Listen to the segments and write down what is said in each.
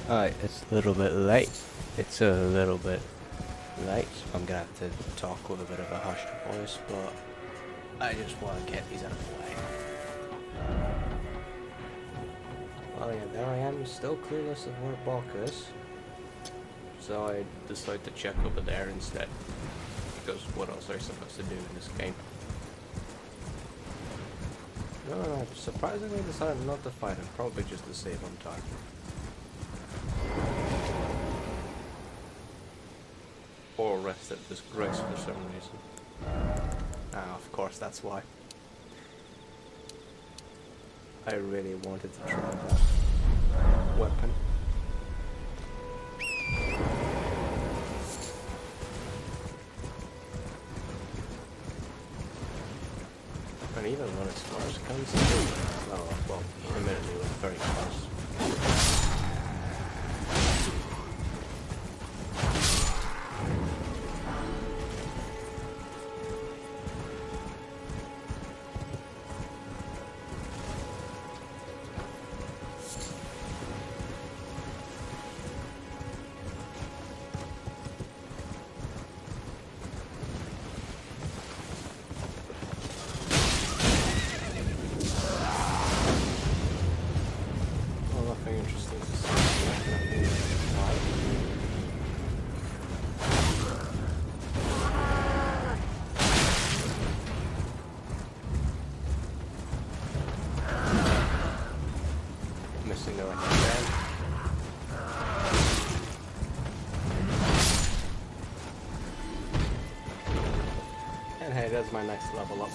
Alright, it's a little bit late. It's a little bit late. I'm gonna have to talk with a bit of a hushed voice, but I just want to get these out of the way. Well, yeah, there I am, still clueless of where Bok is. So I decided to check over there instead. Because what else are you supposed to do in this game? No, I surprisingly decided not to fight him, probably just to save on time. Or rest at disgrace for some reason. Ah, of course, that's why. I really wanted to try that weapon. And even when as far as comes to... Oh, well, admittedly, it was very close. And hey, that's my next level up.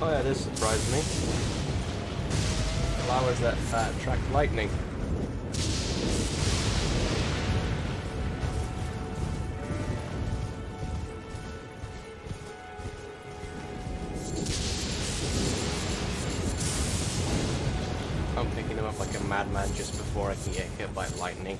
Oh yeah, this surprised me. Flowers that attract lightning. I'm picking him up like a madman just before I can get hit by lightning.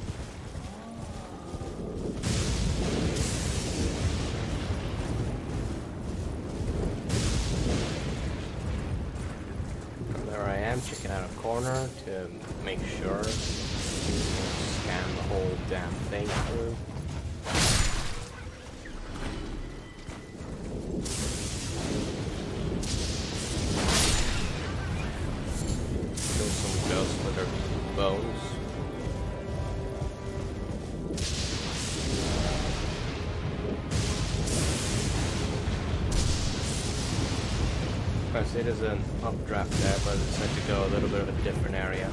And there I am, checking out a corner to make sure. Scan the whole damn thing through. With her bones. I see there's an updraft there, but it's had to go a little bit of a different area.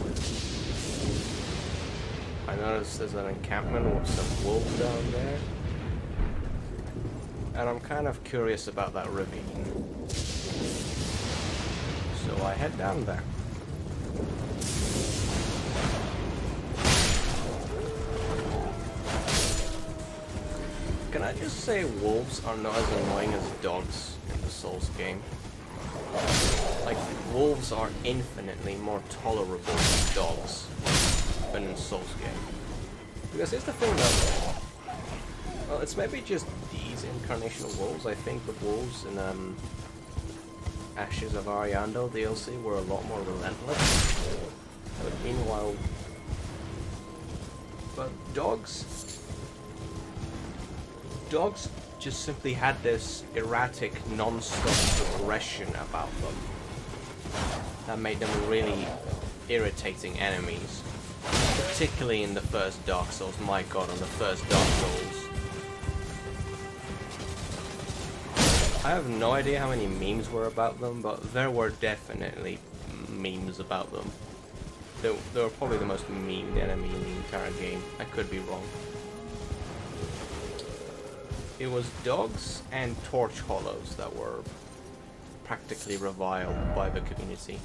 I noticed there's an encampment with some wolves down there. And I'm kind of curious about that ravine. So I head down there. Can I just say wolves are not as annoying as dogs in the Souls game? Like, wolves are infinitely more tolerable than dogs than in Souls game. Because here's the thing though, well, it's maybe just these incarnation of wolves. I think the wolves in Ashes of Ariandel DLC were a lot more relentless. But meanwhile, dogs just simply had this erratic, non-stop aggression about them that made them really irritating enemies. Particularly in the first Dark Souls. My god, on the first Dark Souls. I have no idea how many memes were about them, but there were definitely memes about them. They were probably the most memed enemy in the entire game. I could be wrong. It was dogs and torch hollows that were practically reviled by the community.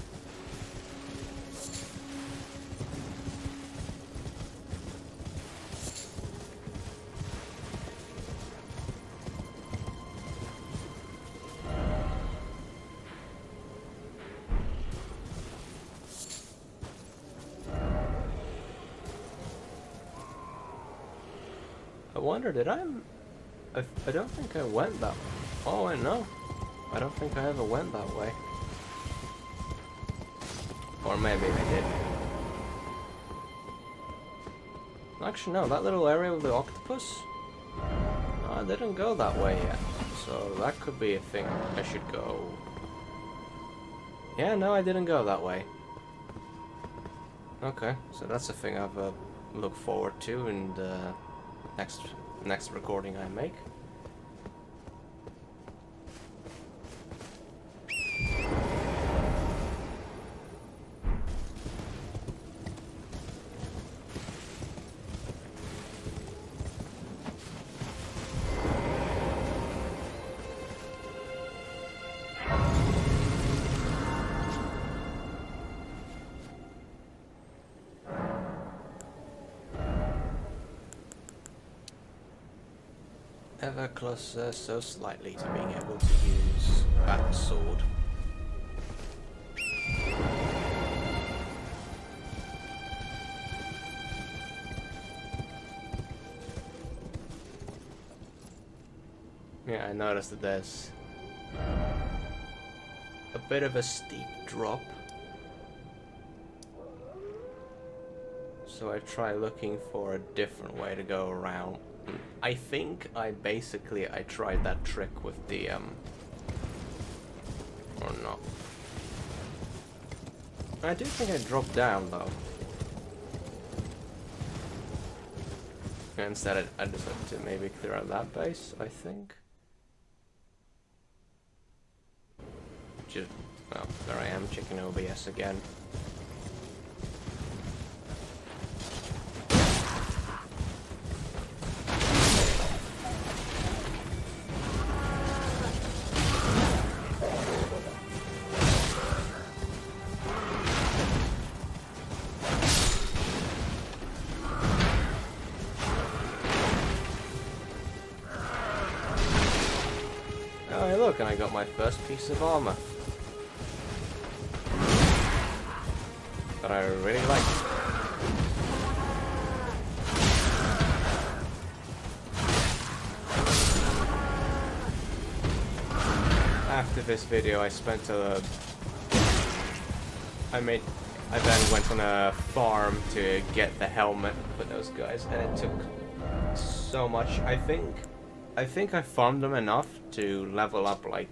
I wonder, I don't think I went that way. Oh, I know. I don't think I ever went that way. Or maybe I did. Actually, no, that little area with the octopus? No, I didn't go that way yet. So that could be a thing I should go. Yeah, no, I didn't go that way. Okay, so that's a thing I've look forward to in the next recording I make. Ever closer, so slightly to being able to use that sword. Yeah, I noticed that there's a bit of a steep drop. So I try looking for a different way to go around. I think I tried that trick with the or not. I do think I dropped down though. And instead I decided to maybe clear out that base, I think. Just, well, there I am, checking OBS again. Oh, hey, look, and I got my first piece of armor. That I really like. After this video, I spent I then went on a farm to get the helmet for those guys, and it took so much. I think I farmed them enough to level up like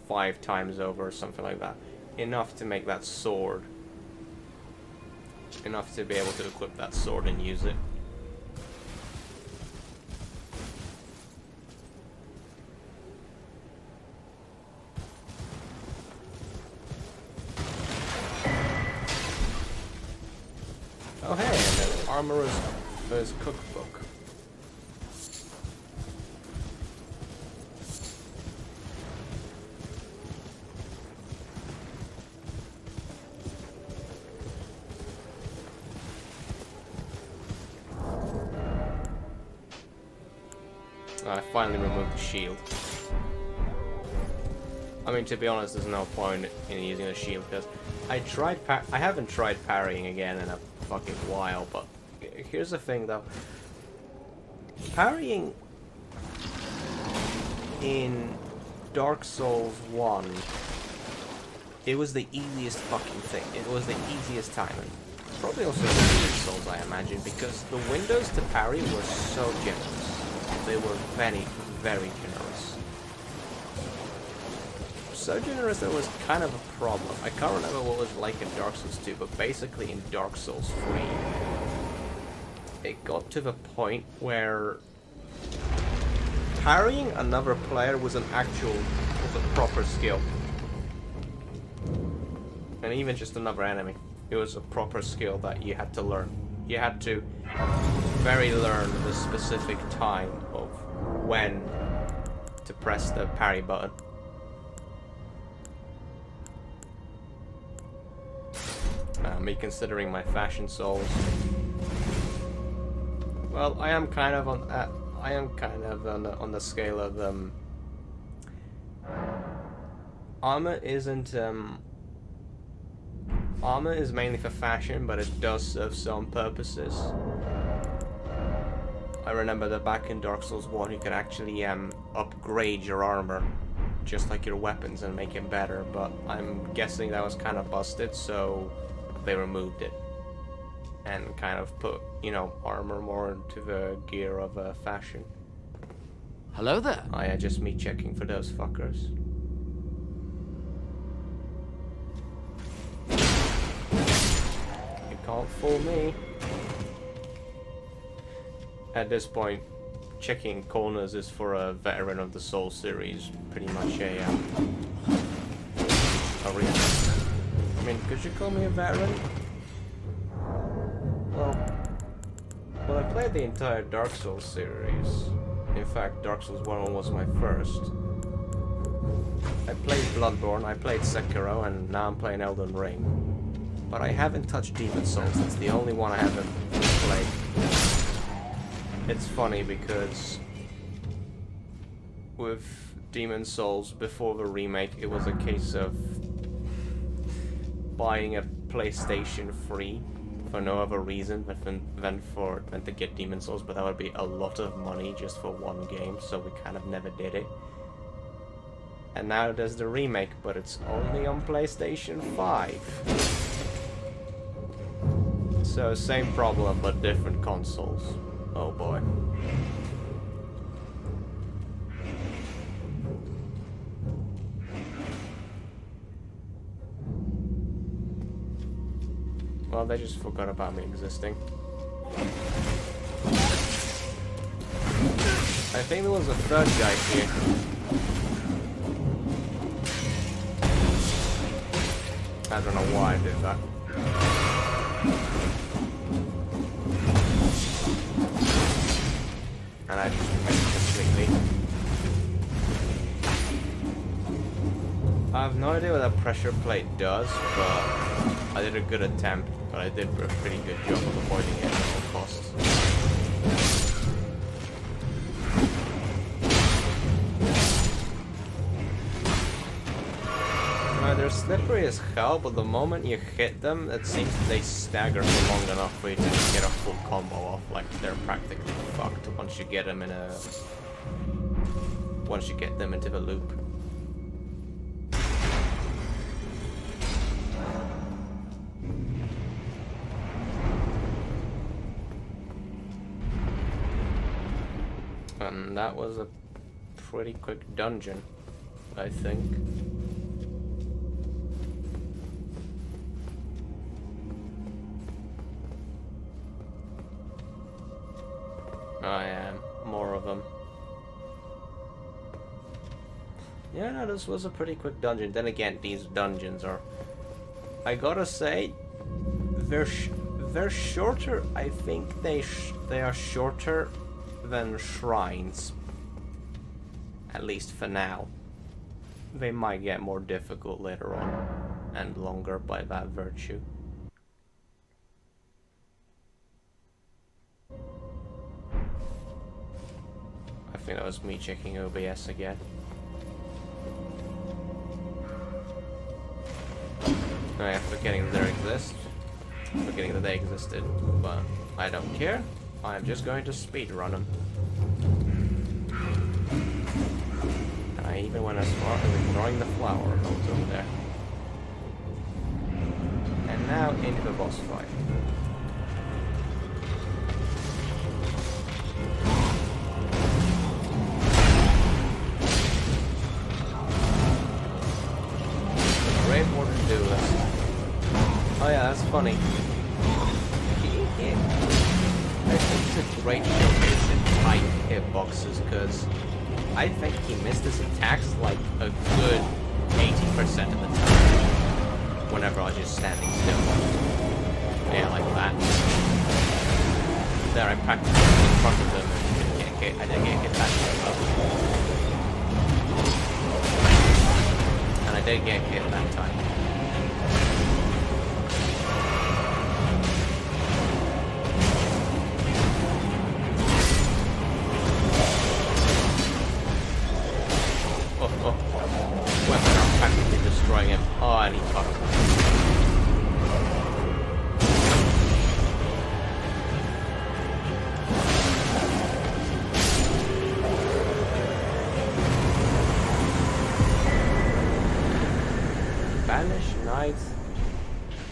5 times over or something like that. Enough to make that sword. Enough to be able to equip that sword and use it. Oh hey, and there's Armorer's cookbook. I finally removed the shield. I mean, to be honest, there's no point in using the shield because I haven't tried parrying again in a fucking while. But here's the thing, though: parrying in Dark Souls 1, it was the easiest fucking thing. It was the easiest time, and probably also the easiest Souls, I imagine, because the windows to parry were so generous. They were very, very generous. So generous that it was kind of a problem. I can't remember what it was like in Dark Souls 2, but basically in Dark Souls 3, it got to the point where parrying another player was a proper skill. And even just another enemy. It was a proper skill that you had to learn. You had to learn the specific time of when to press the parry button. Me considering my fashion souls. Well, I am kind of on the scale of armor isn't armor is mainly for fashion, but it does serve some purposes. I remember that back in Dark Souls 1 you could actually upgrade your armor just like your weapons and make it better, but I'm guessing that was kind of busted, so they removed it. And kind of put, you know, armor more into the gear of fashion. Hello there. Oh yeah, just me checking for those fuckers. You can't fool me. At this point, checking corners is for a veteran of the Soul series, pretty much a reason. I mean, could you call me a veteran? Well, I played the entire Dark Souls series. In fact, Dark Souls 1 was my first. I played Bloodborne, I played Sekiro, and now I'm playing Elden Ring. But I haven't touched Demon Souls, it's the only one I haven't played. It's funny because with Demon Souls, before the remake, it was a case of buying a PlayStation free for no other reason than to get Demon Souls, but that would be a lot of money just for one game, so we kind of never did it. And now there's the remake, but it's only on PlayStation 5. So same problem, but different consoles. Oh boy. Well, they just forgot about me existing. I think there was a third guy here. I don't know why I did that. And I just missed completely. I have no idea what that pressure plate does, but I did a good attempt. But I did a pretty good job of avoiding it at all costs. They're slippery as hell, but the moment you hit them, it seems they stagger for long enough for you to just get a full combo off. Like, they're practically fucked once you get them in a... once you get them into the loop. And that was a pretty quick dungeon, I think. I am. More of them. Yeah, no, this was a pretty quick dungeon. Then again, these dungeons are... I gotta say, they're shorter. I think they are shorter than shrines. At least for now. They might get more difficult later on. And longer by that virtue. I think that was me checking OBS again. I am forgetting that they exist. Forgetting that they existed, but I don't care. I'm just going to speedrun them. And I even went as far as ignoring the flower nodes over there. And now into the boss fight. Great order to do this. Oh yeah, that's funny. I think it's a great showcase in tight hitboxes, because I think he missed his attacks like a good 80% of the time. Whenever I was just standing still. Yeah, like that. There, I practiced in front of them and I didn't get hit that time. And I did get hit that time. Weapon are practically destroying him. Oh, and he fucked. Knight.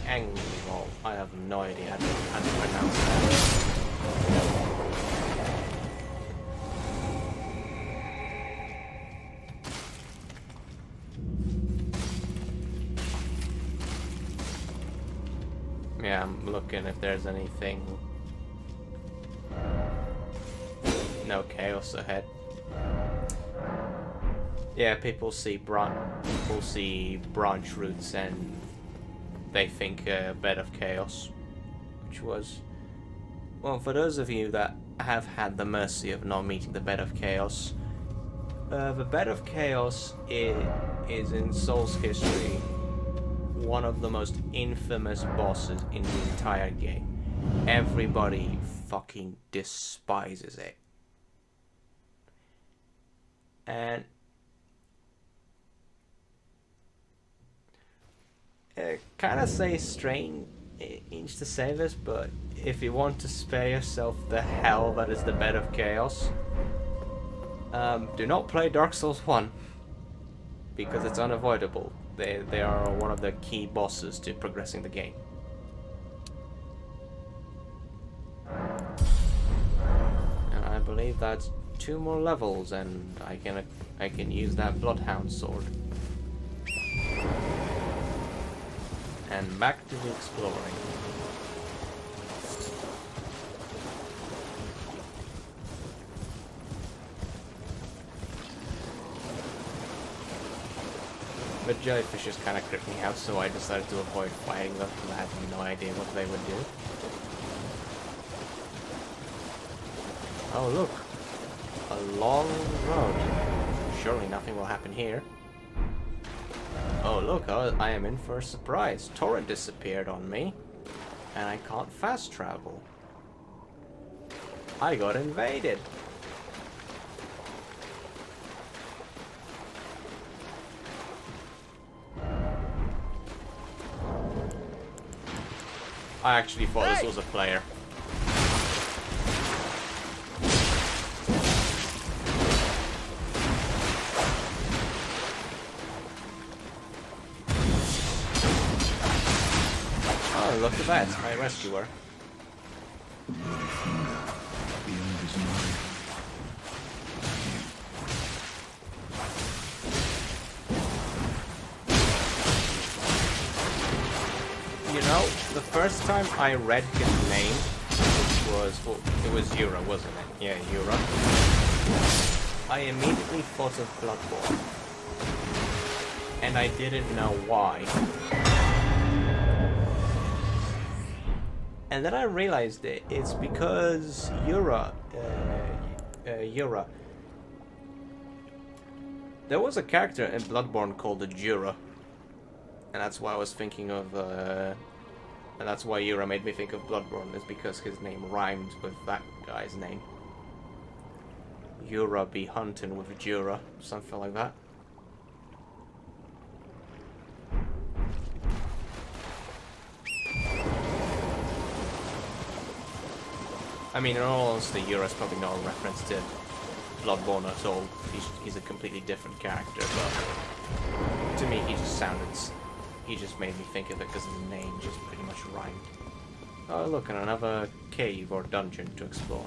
Angle. I have no idea how to pronounce that. Yeah, I'm looking if there's anything. No chaos ahead. Yeah, people see branch roots and they think a bed of chaos, which was, well, for those of you that have had the mercy of not meeting the bed of chaos, the bed of chaos is in Soul's history one of the most infamous bosses in the entire game. Everybody fucking despises it. And kind of say strange to say this, but if you want to spare yourself the hell that is the bed of chaos, do not play Dark Souls 1 because it's unavoidable. They are one of the key bosses to progressing the game. And I believe that's 2 more levels, and I can use that Bloodhound sword. And back to the exploring. The jellyfishes kind of creeped me out, so I decided to avoid fighting them because I had no idea what they would do. Oh look, a long road. Surely nothing will happen here. Oh look, I am in for a surprise. Torrent disappeared on me, and I can't fast travel. I got invaded. I actually thought this was a player. Oh, look at that, it's my rescuer. You know, the first time I read his name, which was, well, it was Yura, wasn't it? Yeah, Yura. I immediately thought of Bloodborne. And I didn't know why. And then I realized it's because Yura, there was a character in Bloodborne called the Jura. And that's why I was thinking of, and that's why Yura made me think of Bloodborne, is because his name rhymed with that guy's name. Yura be hunting with Jura, something like that. I mean, in all honesty, Yura's probably not a reference to Bloodborne at all. He's a completely different character, but to me, he just made me think of it because his name just pretty much rhymed. Oh, look, and another cave or dungeon to explore.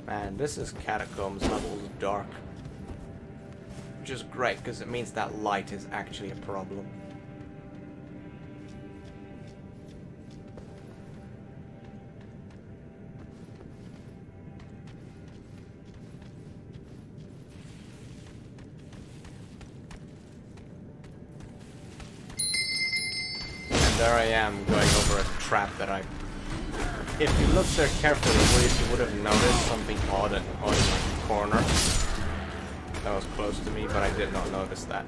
Man, this is Catacombs levels dark. Which is great, because it means that light is actually a problem. And there I am, going over a trap that I... If you look there carefully, you would have noticed something odd in my corner. That was close to me, but I did not notice that.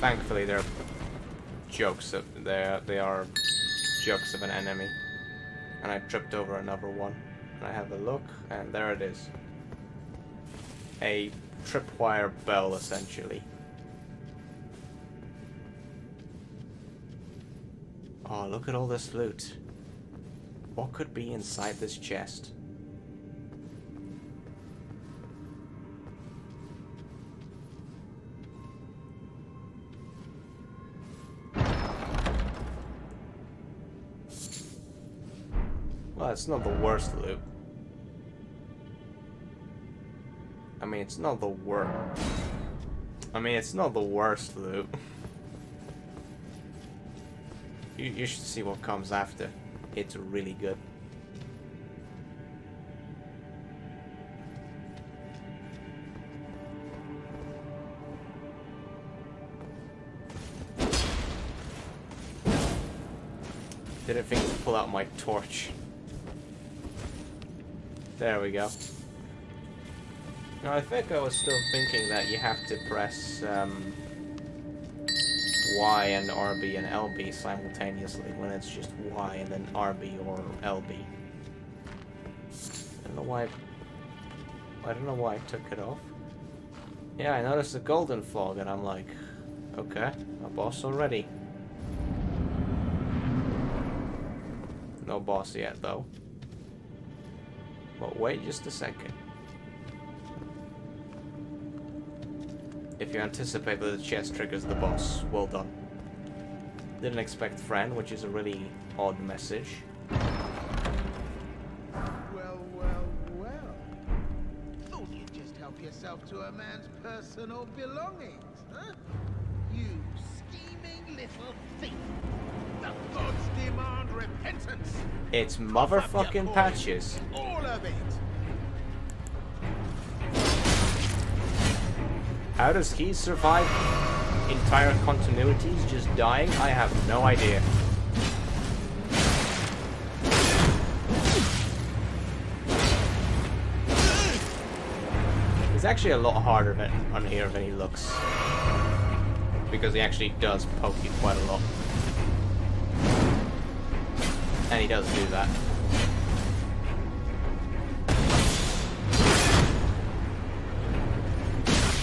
Thankfully, they're jokes of they are jokes of an enemy. And I tripped over another one. And I have a look, and there it is. A tripwire bell, essentially. Oh, look at all this loot. What could be inside this chest? Well, it's not the worst loot. I mean, it's not the worst. It's not the worst loot. You should see what comes after. It's really good. Didn't think to pull out my torch. There we go. Now I think I was still thinking that you have to press Y and RB and LB simultaneously when it's just Y and then RB or LB. I don't know why I took it off. Yeah, I noticed the golden fog and I'm like, okay, a boss already. No boss yet though. But wait just a second. If you anticipate that the chest triggers the boss, well done. Didn't expect friend, which is a really odd message. Well. Thought you'd just help yourself to a man's personal belongings, huh? You scheming little thief. The gods demand repentance. It's motherfucking Patches. All of it. How does he survive entire continuities just dying? I have no idea. He's actually a lot harder on here than he looks. Because he actually does poke you quite a lot. And he does do that.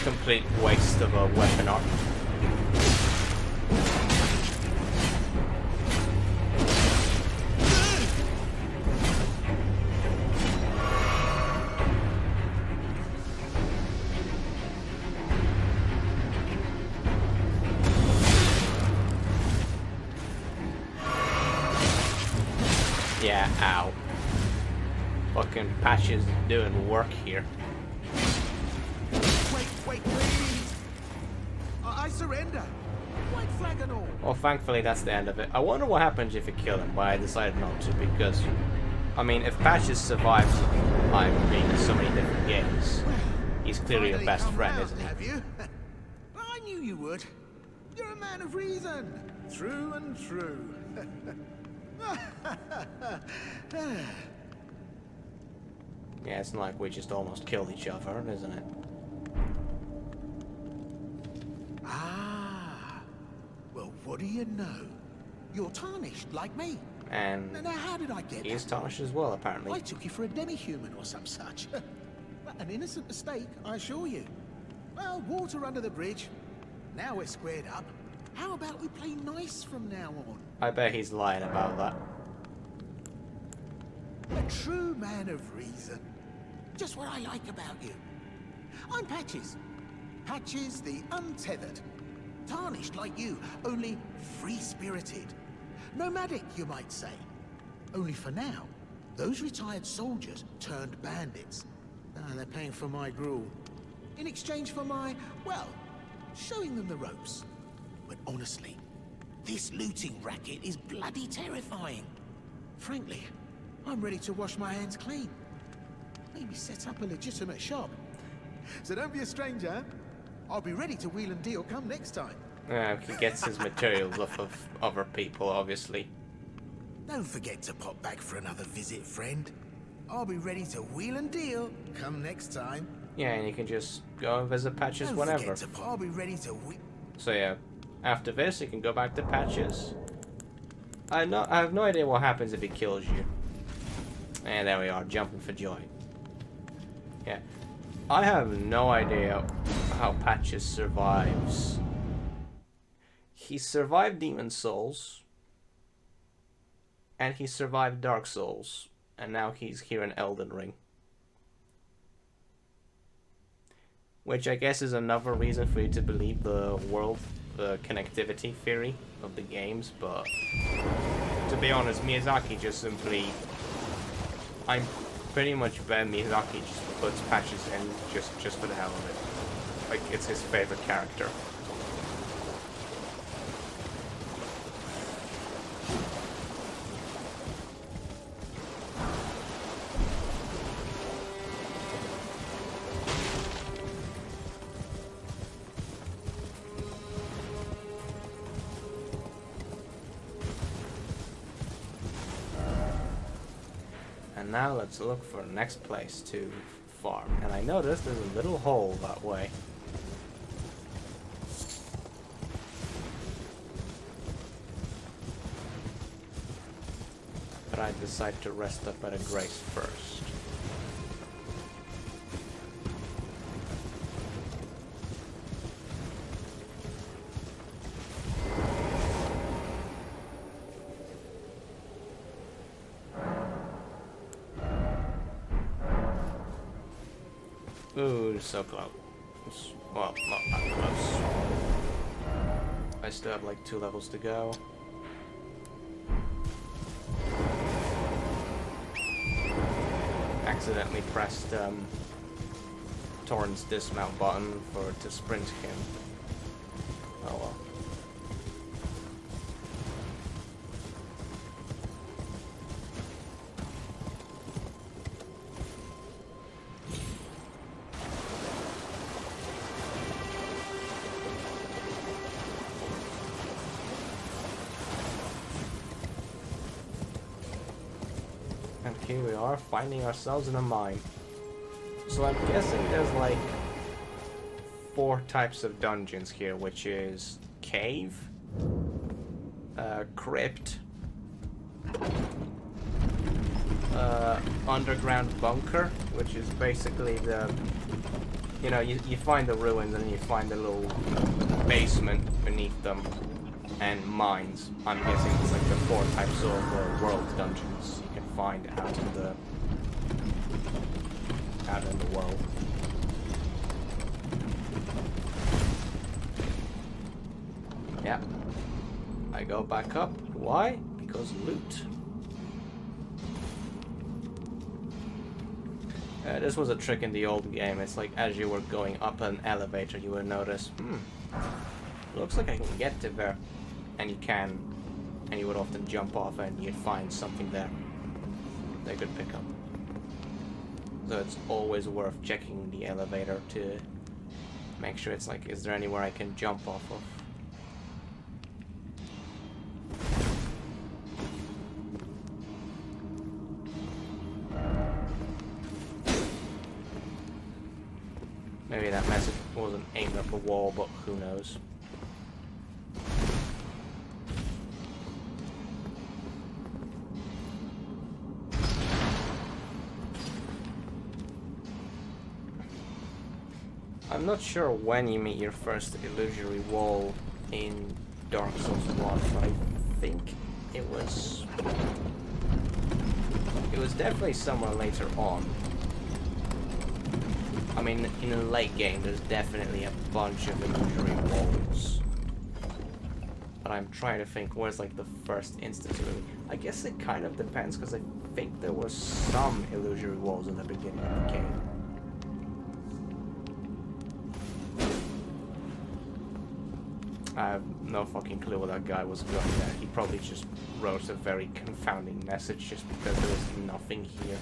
Complete waste of a weapon arc. Yeah, ow. Fucking Patches doing work here. Wait, please. I surrender. White flag and all. Well, thankfully that's the end of it. I wonder what happens if you kill him, but I decided not to because, I mean, if Patches survives I'm being in so many different games, he's clearly your best friend, isn't he? Have you? I knew you would. You're a man of reason. True and true. Yeah, it's not like we just almost killed each other, isn't it? Ah. Well, what do you know? You're tarnished like me. And Now, how did I get he's that? tarnished as well, apparently. I took you for a demi-human or some such. An innocent mistake, I assure you. Well, water under the bridge. Now we're squared up. How about we play nice from now on? I bet he's lying about that. A true man of reason. Just what I like about you. I'm Patches. Patches the untethered. Tarnished like you, only free-spirited. Nomadic, you might say. Only for now, those retired soldiers turned bandits. They're paying for my gruel. In exchange for my, well, showing them the ropes. But honestly, this looting racket is bloody terrifying. Frankly, I'm ready to wash my hands clean. Maybe set up a legitimate shop. So don't be a stranger. I'll be ready to wheel and deal come next time. He gets his materials off of other people, obviously. Don't forget to pop back for another visit, friend. I'll be ready to wheel and deal come next time. Yeah, and you can just go and visit Patches Don't whenever. forget to I'll be ready to So yeah, after this, you can go back to Patches. I have no idea what happens if he kills you. And there we are, jumping for joy. Yeah. I have no idea how Patches survives. He survived Demon Souls. And he survived Dark Souls. And now he's here in Elden Ring. Which I guess is another reason for you to believe the connectivity theory of the games, but to be honest, Miyazaki just simply... I'm pretty much bet Miyazaki just puts Patches in just for the hell of it. Like, it's his favorite character. And now let's look for the next place to farm. And I noticed there's a little hole that way. But I decide to rest up at a grace first. Ooh, so close. Well, not that close. I still have like 2 levels to go. Accidentally pressed Torrent's dismount button to sprint him. Oh well. And here we are, finding ourselves in a mine. So I'm guessing there's like 4 types of dungeons here, which is cave, crypt, underground bunker, which is basically the, you know, you find the ruins and you find the little basement beneath them, and mines. I'm guessing it's like the 4 types of world dungeons you can find out in the world. Yeah. I go back up. Why? Because loot. This was a trick in the old game. It's like as you were going up an elevator, you would notice, looks like I can get to there. And you can. And you would often jump off and you'd find something there they could pick up. So it's always worth checking the elevator to make sure it's like, is there anywhere I can jump off of? Maybe that message wasn't aimed at the wall, but who knows? I'm not sure when you meet your first illusory wall in Dark Souls 1, but I think it was definitely somewhere later on. I mean, in a late game, there's definitely a bunch of illusory walls. But I'm trying to think, where's like the first instance of it? I guess it kind of depends, because I think there was some illusory walls in the beginning of the game. I have no fucking clue what that guy was going at. He probably just wrote a very confounding message just because there was nothing here.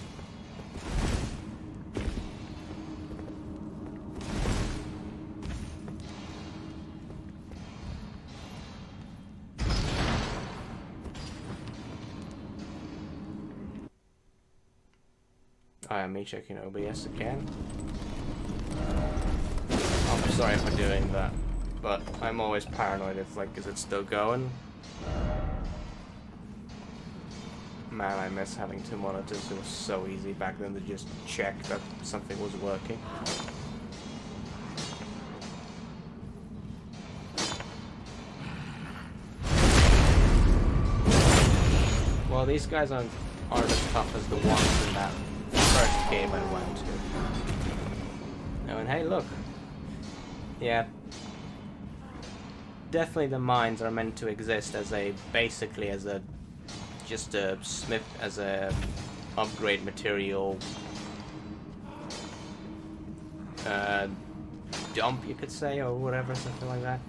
Me checking OBS again. I'm sorry for doing that, but I'm always paranoid. It's like, is it still going? Man, I miss having two monitors. It was so easy back then to just check that something was working. Well, these guys aren't as tough as the ones in that first game I went to. Oh, and hey, look. Yeah. Definitely the mines are meant to exist as basically as a smith, as a upgrade material dump, you could say, or whatever, something like that.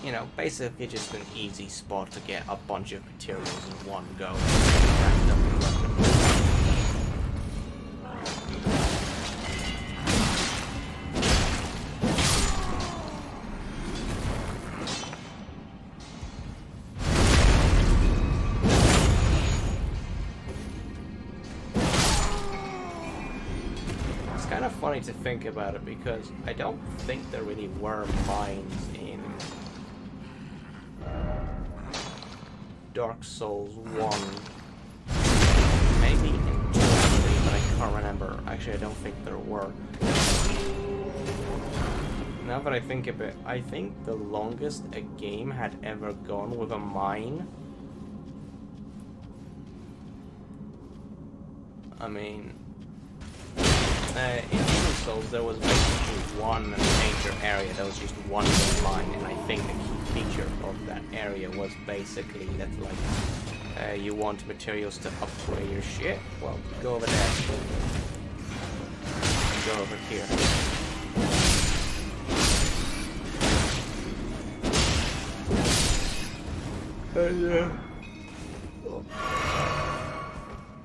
You know, basically just an easy spot to get a bunch of materials in one go. It's kind of funny to think about it because I don't think there really were mines in Dark Souls 1. Maybe in 2 or 3, but I can't remember. Actually, I don't think there were. Now that I think of it, I think the longest a game had ever gone with a mine. I mean, in Demon Souls there was basically one major area. There was just one big mine, and I think the key feature of that area was basically that, like, you want materials to upgrade your shit. Well, go over there. Go over here.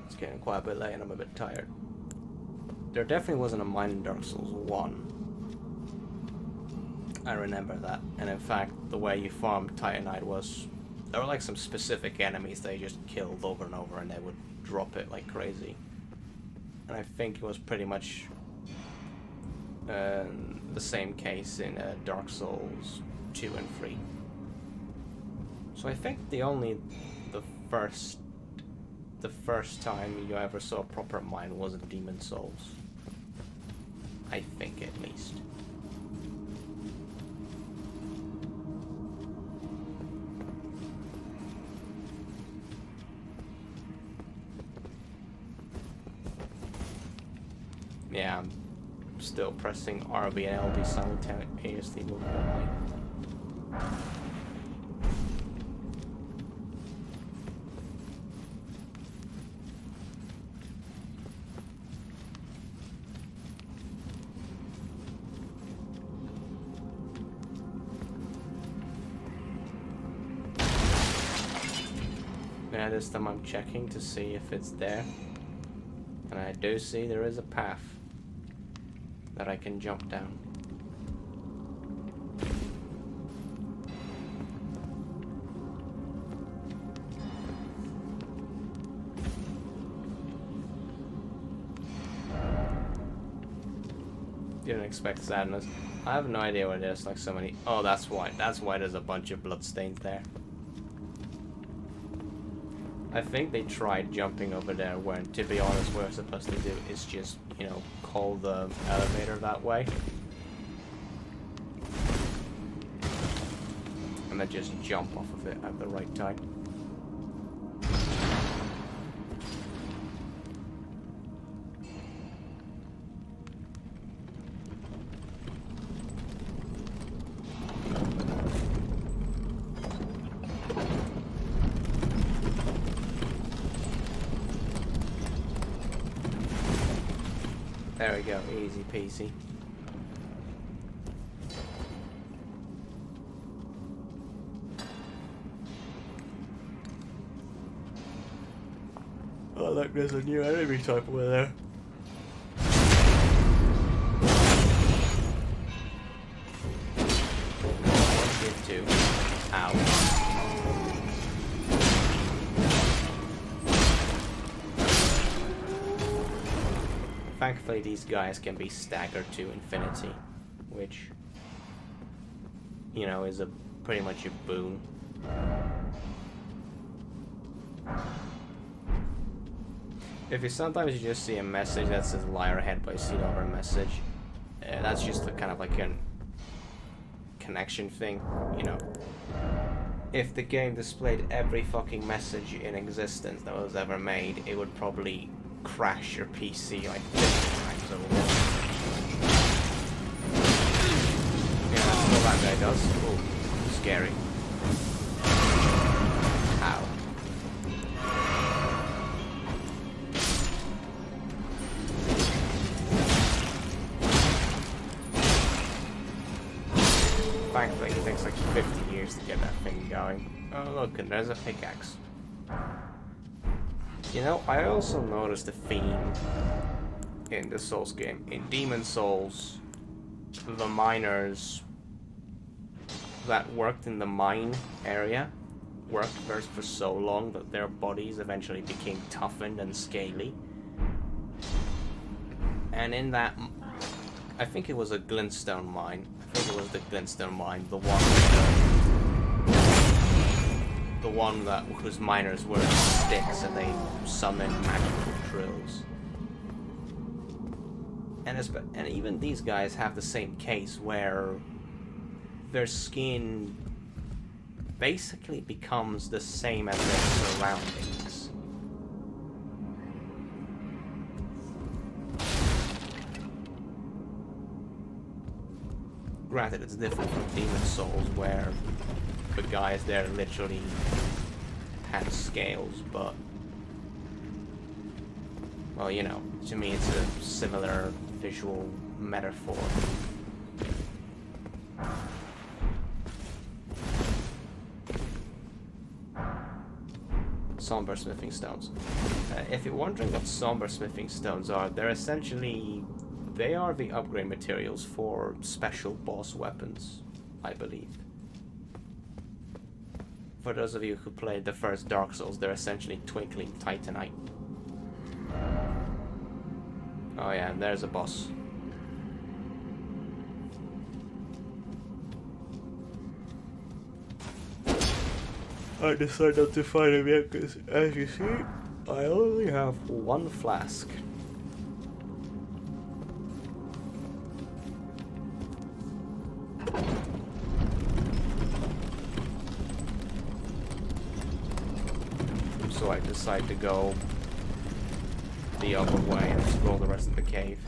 It's getting quite a bit late and I'm a bit tired. There definitely wasn't a mine in Dark Souls 1. I remember that. And in fact, the way you farmed Titanite was... There were like some specific enemies they just killed over and over and they would drop it like crazy. And I think it was pretty much the same case in Dark Souls 2 and 3. So I think the first time you ever saw a proper mine was in Demon Souls. I think, at least. Yeah, I'm still pressing RB and LB simultaneously with one. Yeah, this time I'm checking to see if it's there. And I do see there is a path that I can jump down. Didn't expect sadness. I have no idea what there's like so many. Oh, that's why. That's why there's a bunch of bloodstains there. I think they tried jumping over there when, to be honest, what we're supposed to do is just, you know, call the elevator that way. And then just jump off of it at the right time. There we go, easy peasy. Oh look, there's a new enemy type over there. Get to. Ow. Thankfully these guys can be staggered to infinity, which you know, is a pretty much a boon. If you sometimes you just see a message that says liar ahead but you see over a message, that's just a kind of like a connection thing, you know. If the game displayed every fucking message in existence that was ever made, it would probably crash your PC like 50 times over. Yeah, that's what that guy does. Ooh, scary. Ow. Thankfully, it takes like 50 years to get that thing going. Oh look, and there's a pickaxe. You know, I also noticed a theme in the Souls game. In Demon Souls, the miners that worked in the mine area worked for so long that their bodies eventually became toughened and scaly. And in that, I think it was a glintstone mine. I think it was the glintstone mine, the one that whose miners were sticks and they summoned magical drills. And even these guys have the same case where their skin basically becomes the same as their surroundings. Granted, it's different from Demon Souls, where the guys there literally had scales, but, well, you know, to me it's a similar visual metaphor. Somber smithing stones. If you're wondering what somber smithing stones are, they are the upgrade materials for special boss weapons, I believe. For those of you who played the first Dark Souls, they're essentially twinkling titanite. Oh yeah, and there's a boss. I decided not to find him yet because, as you see, I only have one flask. So I decide to go the other way and explore the rest of the cave.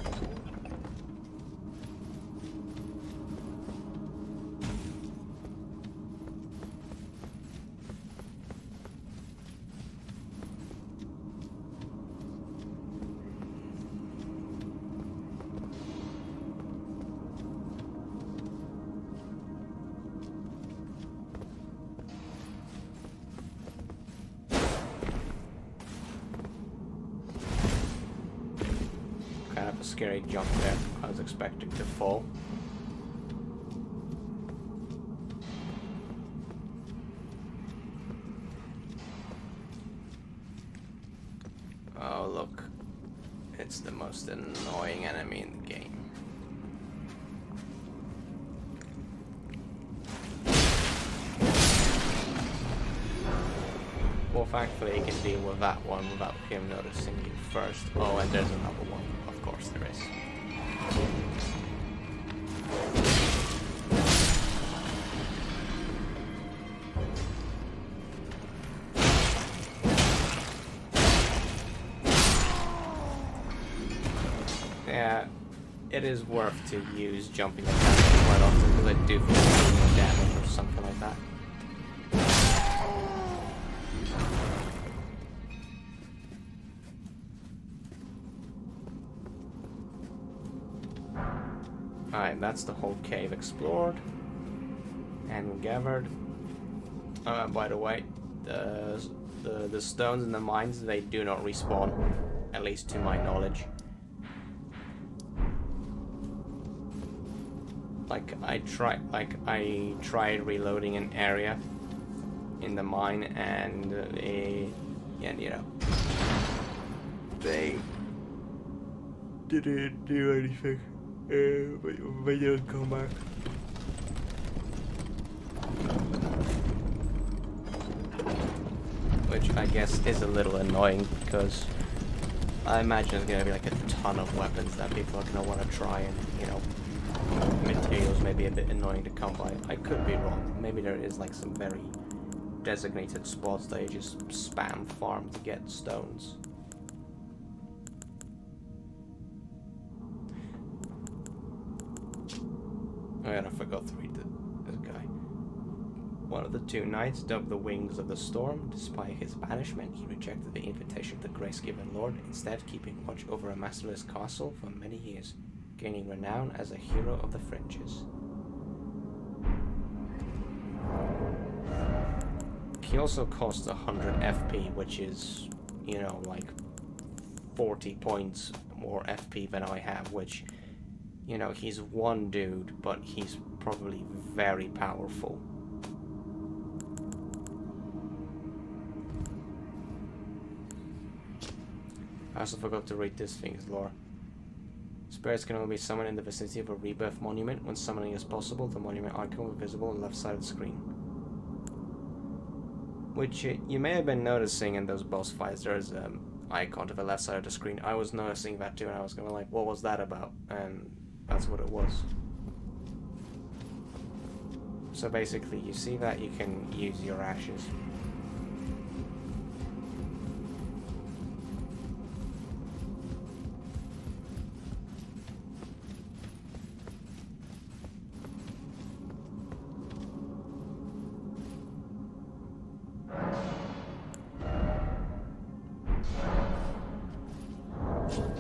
Scary jump there. I was expecting to fall. Oh look, it's the most annoying enemy in the game. Well, thankfully you can deal with that one without him noticing you first. Oh, and there's another one. Of course there is. Yeah, it is worth to use jumping attacks quite often because I do feel more damage or something like that. Alright, that's the whole cave explored and gathered. By the way, the stones in the mines, they do not respawn, at least to my knowledge. I tried reloading an area in the mine, and you know, they didn't do anything. But you don't come back. which I guess is a little annoying because I imagine there's gonna be like a ton of weapons that people are gonna want to try, and you know, materials may be a bit annoying to come by. I could be wrong. Maybe there is like some very designated spots that you just spam farm to get stones. Oh yeah, I forgot to read this guy. One of the two knights dug the wings of the storm. Despite his banishment, he rejected the invitation of the grace-given lord, instead keeping watch over a masterless castle for many years, gaining renown as a hero of the fringes. He also costs 100 FP, which is, you know, like 40 points more FP than I have, which, you know, he's one dude, but he's probably very powerful. I also forgot to read this thing's lore. Spirits can only be summoned in the vicinity of a rebirth monument. When summoning is possible, the monument icon will be visible on the left side of the screen. Which you may have been noticing in those boss fights. There's an icon to the left side of the screen. I was noticing that too, and I was going like, what was that about? And that's what it was. So basically, you see that, you can use your ashes.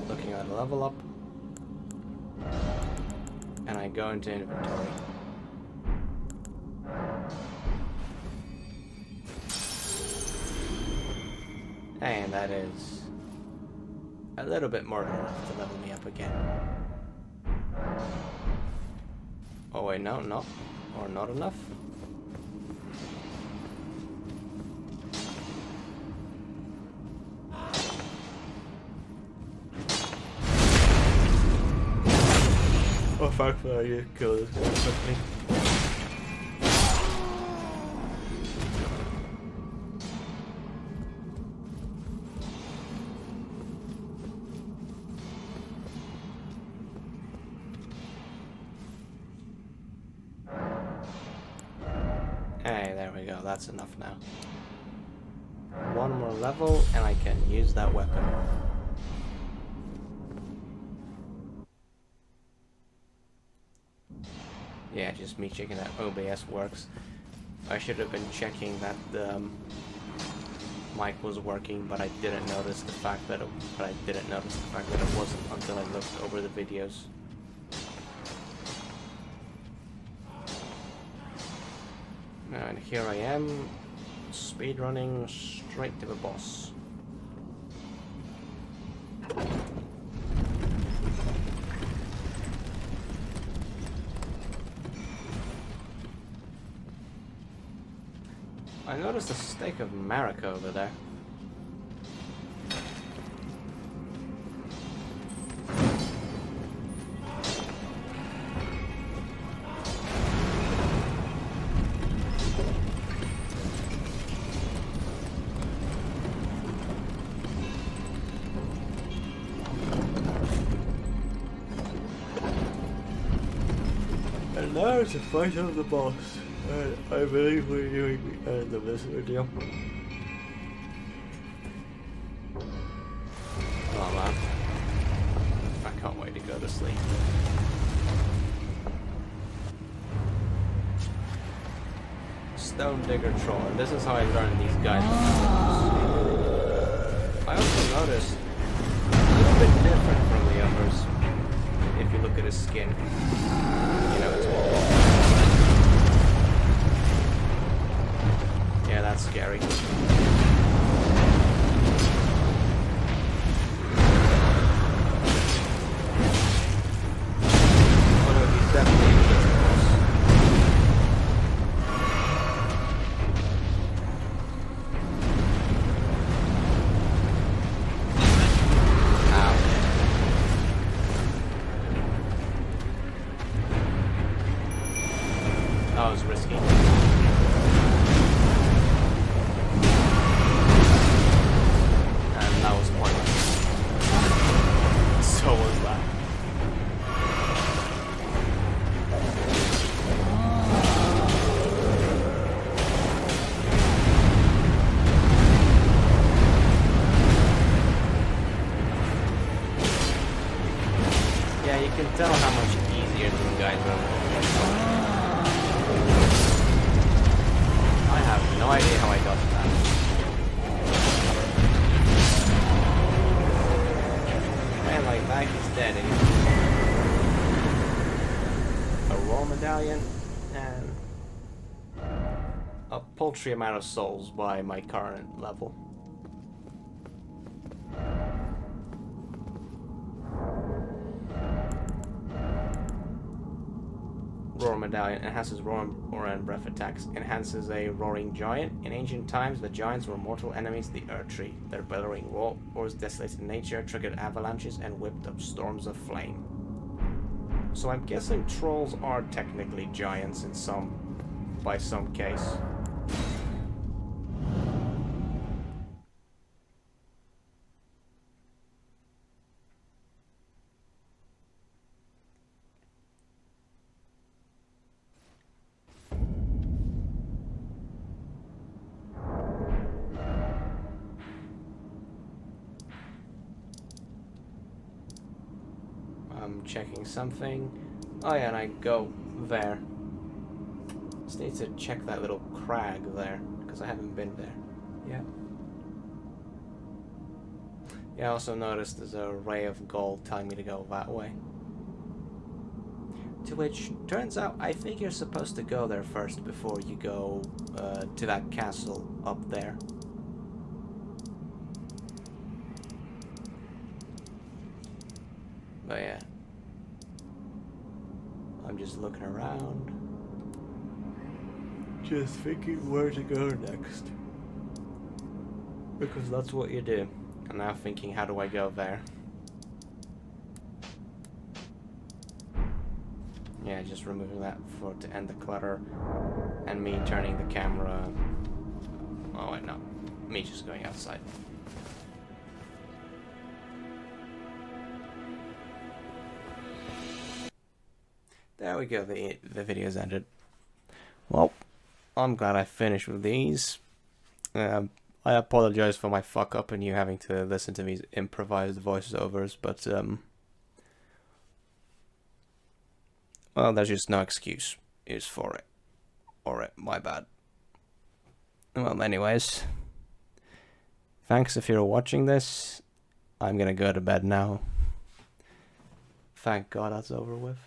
Looking at the level up, and I go into inventory. And that is a little bit more than enough to level me up again. Oh wait, no, not enough. Oh fuck, I need to kill this guy quickly. Hey, there we go, that's enough now. One more level and I can use that weapon. Yeah, just me checking that OBS works. I should have been checking that the mic was working, but I didn't notice the fact that it wasn't until I looked over the videos. And here I am, speedrunning straight to the boss. I noticed a stake of Marika over there. And now it's a fight of the boss. I believe we're doing the end of this video. Oh man, I can't wait to go to sleep. Stone Digger Troll, and this is how I learned these guys. I also noticed a little bit different from the others. If you look at his skin, you know, it's all. Yeah, that's scary. Oh no, he's definitely a good boss. Ow. That was risky. you can tell how much easier these guys are. I have no idea how I got that. Man, like that, he's dead. And a raw medallion and a paltry amount of souls by my current level. Roar medallion enhances roar and breath attacks. Enhances a roaring giant. In ancient times, the giants were mortal enemies of the Earth Tree. Their bellowing roars desolated nature, triggered avalanches, and whipped up storms of flame. So I'm guessing trolls are technically giants in by some case. I'm checking something. Oh yeah, and I go there. Just need to check that little crag there, because I haven't been there yet. Yeah, I also noticed there's a ray of gold telling me to go that way. To which, turns out, I think you're supposed to go there first before you go to that castle up there. But yeah. I'm just looking around. Just thinking where to go next. Because that's what you do. I'm now thinking, how do I go there? Yeah, just removing that to end the clutter. And me turning the camera... Oh wait, no. Me just going outside. There we go, the video's ended. Well, I'm glad I finished with these. I apologize for my fuck up and you having to listen to these improvised voiceovers, but well, there's just no excuse for it. Alright, my bad. Well, anyways, thanks if you're watching this. I'm gonna go to bed now. Thank God that's over with.